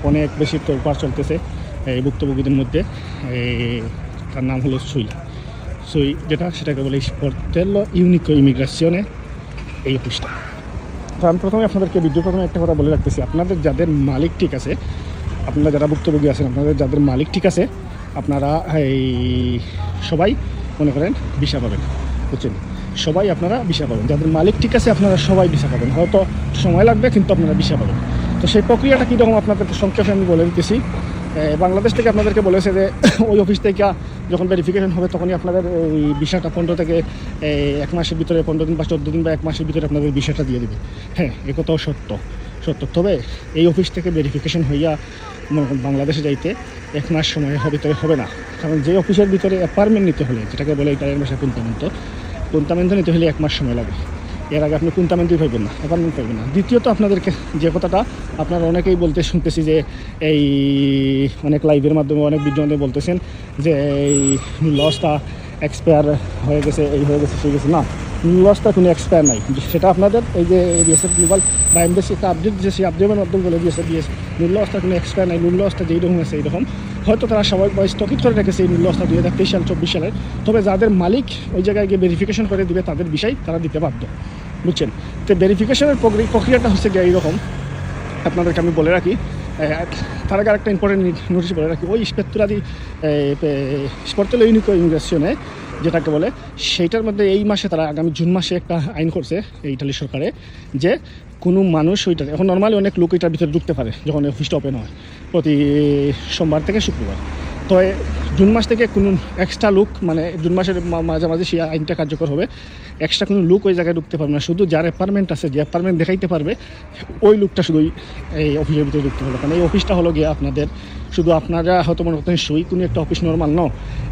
অনেক বেশি তোলপাড় চলতেছে এই ভুক্তভোগীদের মধ্যে। তার নাম হলো সুই সেটাকে বলে স্পর্তেলো ইউনিকো ইমিগ্রাসিওনে এই অফিসটা। তো আমি প্রথমে আপনাদেরকে প্রথমে একটা কথা বলে রাখতেছি, আপনাদের যাদের মালিক ঠিক আছে, আপনারা যারা ভুক্তভোগী আছেন, আপনাদের যাদের মালিক ঠিক আছে, আপনারা এই সবাই মনে করেন ভিসা পাবেন, বুঝছেন? সবাই আপনারা ভিসা পাবেন, যাদের মালিক ঠিক আছে আপনারা সবাই ভিসা পাবেন। হয়তো সময় লাগবে কিন্তু আপনারা ভিসা পাবেন। তো সেই প্রক্রিয়াটা কীরকম আপনাদেরকে সংক্ষেপে আমি বলে দিতেছি। বাংলাদেশ থেকে আপনাদেরকে বলেছে যে ওই অফিস থেকে যখন ভেরিফিকেশন হবে তখনই আপনাদের এই ভিসাটা 15 থেকে 1 মাসের ভিতরে, 15 দিন বা 14 দিন বা 1 মাসের ভিতরে আপনাদের ভিসাটা দিয়ে দেবে। হ্যাঁ, এ কথাও সত্য। তবে এই অফিস থেকে ভেরিফিকেশন হইয়া বাংলাদেশে যাইতে 1 মাস সময় ভিতরে হবে না। কারণ যে অফিসের ভিতরে অ্যাপার্টমেন্ট নিতে হলে, যেটাকে বলে ইটালিয়ান ভাষায় কুন্তামেন্টো নিতে হলে 1 মাস সময় লাগে। এর আগে আপনি কুন্তামেন্টোই পাইবেন না, অ্যাপার্টমেন্ট পাইবেন না। দ্বিতীয়ত আপনাদেরকে যে কথাটা আপনারা অনেকেই শুনতেছি যে এই অনেক লাইভের মাধ্যমে, অনেক ভিডিওর মাধ্যমে বলতেছেন যে এই লসটা এক্সপায়ার হয়ে গেছে, এই হয়ে গেছে, সেই গেছে। না, লসটা কোনো এক্সপায়ার নাই। সেটা আপনাদের এই যে বিএসএফ গ্লোবাল বা এমবেসি একটা আপডেট দিয়েছে, সেই আপডেটের মাধ্যমে বলে দিয়েছে লসটা কোনো এক্সপায়ার নাই। লসটা যেইরকম আছে এইরকম, হয়তো তারা সবাই স্থগিত করে রেখেছে এই লসটা 2023 সাল 24 সালের। তবে যাদের মালিক ওই জায়গায় গিয়ে ভেরিফিকেশন করে দিবে তাদের বিষয় তারা দিতে বাধ্য, বুঝছেন? তো ভেরিফিকেশনের প্রক্রিয়াটা হচ্ছে গিয়ে এইরকম। আপনাদেরকে আমি বলে রাখি, তার আগে আরেকটা ইম্পর্টেন্ট নোটিশ বলে রাখি। ওই স্পর্তেলো ইউনিকো ইমিগ্রাসিওনে যেটাকে বলে, সেইটার মধ্যে এই মাসে তারা আগামী জুন মাসে একটা আইন করছে ইটালি সরকারে, যে কোনো মানুষ ওইটা এখন নর্মালি অনেক লোক এটার ভিতরে ঢুকতে পারে যখন অফিসটা ওপেন হয় প্রতি সোমবার থেকে শুক্রবার। তো জুন মাস থেকে কোনো এক্সট্রা লোক, মানে জুন মাসের মাঝামাঝি সেই আইনটা কার্যকর হবে, এক্সট্রা কোনো লোক ওই জায়গায় ঢুকতে পারবে না। শুধু যার অ্যাপার্টমেন্ট আছে, যে অ্যাপার্টমেন্ট দেখাইতে পারবে, ওই লোকটা শুধুই এই অফিসের ভিতরে ঢুকতে পারবে। কারণ এই অফিসটা হলো গিয়ে আপনাদের, শুধু আপনারা হয়তো মনে করতেন কোনো একটা অফিস নর্মাল ন,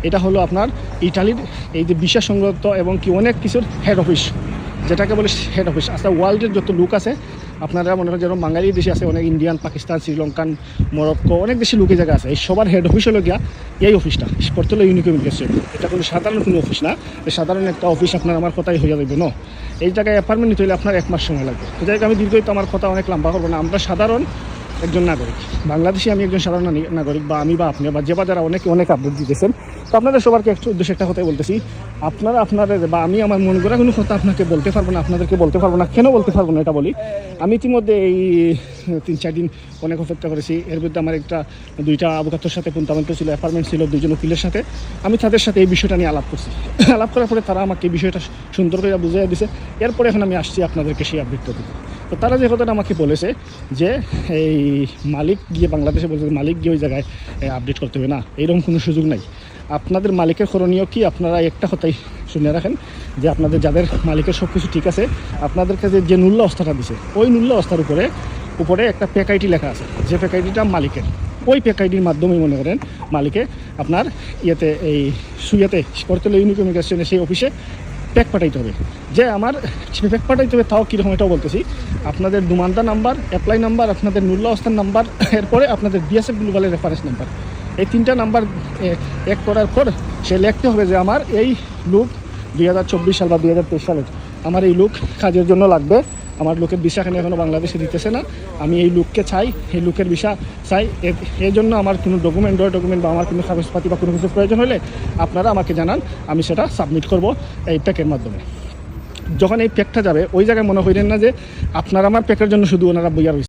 এটা হলো আপনার ইটালির এই যে ভিসা সংক্রান্ত এবং কি অনেক কিছুর হেড অফিস, যেটাকে বলে হেড অফিস। আচ্ছা, ওয়ার্ল্ডের যত লোক আছে, আপনারা মনে করেন যেরকম বাঙালি দেশে আছে অনেক, ইন্ডিয়ান, পাকিস্তান, শ্রীলঙ্কান, মরক্কো, অনেক দেশি লোকের জায়গা আছে। এই সবার হেড অফিস হলো গিয়া এই অফিসটা, স্পর্তেলো ইউনিকো ইমিগ্রাসিওন। এটা কোনো সাধারণ কোনো অফিস না, সাধারণ একটা অফিস আপনার আমার কথাই হয়ে যাবে না। এই জায়গায় অ্যাপার্টমেন্ট নিতে হলে আপনার 1 মাস সময় লাগবে। এই জায়গায় আমি দীর্ঘত আমার কথা অনেক লম্বা করবো না। আমরা সাধারণ একজন নাগরিক, বাংলাদেশি, আমি একজন সাধারণ নাগরিক, বা আমি বা আপনি বা যে বা যারা অনেক আপডেট দিতেছেন। তো আপনাদের সবারকে উদ্দেশ্যে একটা কথাই বলতেছি, আপনাদের বা আমি আমার মন গড়া কোনো কথা আপনাকে বলতে পারবো না, আপনাদেরকে বলতে পারবো না। কেন বলতে পারবো না এটা বলি, আমি ইতিমধ্যে এই 3-4 দিন অনেক অপেক্ষা করেছি। এর মধ্যে আমার 2টা আবুকাতর সাথে কুন্তামেন্টো ছিল, অ্যাপার্টমেন্ট ছিল, 2জন উকিলের সাথে। আমি তাদের সাথে এই বিষয়টা নিয়ে আলাপ করছি। আলাপ করার পরে তারা আমাকে এই বিষয়টা সুন্দর করে বুঝিয়ে দিয়েছে। এরপরে এখন আমি আসছি আপনাদেরকে সেই আপডেটটা দিতে। তো তারা যে কথাটা আমাকে বলেছে যে এই মালিক গিয়ে, বাংলাদেশে বলছে মালিক গিয়ে ওই জায়গায় আপডেট করতে হবে না, এইরকম কোনো সুযোগ নাই। আপনাদের মালিকের করণীয় কি, আপনারা একটা কথাই শুনে রাখেন, যে আপনাদের যাদের মালিকের সব কিছু ঠিক আছে, আপনাদের কাছে যে মূল্য অবস্থাটা দিছে, ওই মূল্য অবস্থার উপরে একটা প্যাক আইডি লেখা আছে, যে প্যাক আইডিটা মালিকের, ওই প্যাক আইডির মাধ্যমেই মনে করেন মালিকে আপনার স্পর্তেলো ইউনিকো ইমিগ্রাসিওনে সেই অফিসে প্যাক পাঠাইতে হবে। যে আমার প্যাক পাঠাইতে হবে, তাও কীরকম এটাও বলতেছি। আপনাদের দুমান্দা নাম্বার, অ্যাপ্লাই নাম্বার, আপনাদের মূল্য অবস্থান নাম্বার, এরপরে আপনাদের বিএসএফ গ্লোবালের রেফারেন্স নাম্বার, এই 3টা নাম্বার এক করার পর সে লিখতে হবে যে আমার এই লোক 2024 সাল বা 2023 সালের আমার এই লোক কাজের জন্য লাগবে, আমার লোকের ভিসা এখানে এখনও বাংলাদেশে দিতেছে না, আমি এই লোককে চাই, এই লোকের ভিসা চাই। এর জন্য আমার কোনো ডকুমেন্ট বা আমার কোনো কাগজপাতি বা কোনো কিছু প্রয়োজন হলে আপনারা আমাকে জানান, আমি সেটা সাবমিট করব এই প্যাকের মাধ্যমে। যখন এই প্যাকটা যাবে, ওই জায়গায় মনে করেন না যে আপনার আমার প্যাকের জন্য শুধু ওনারা বইয়া রয়েছে।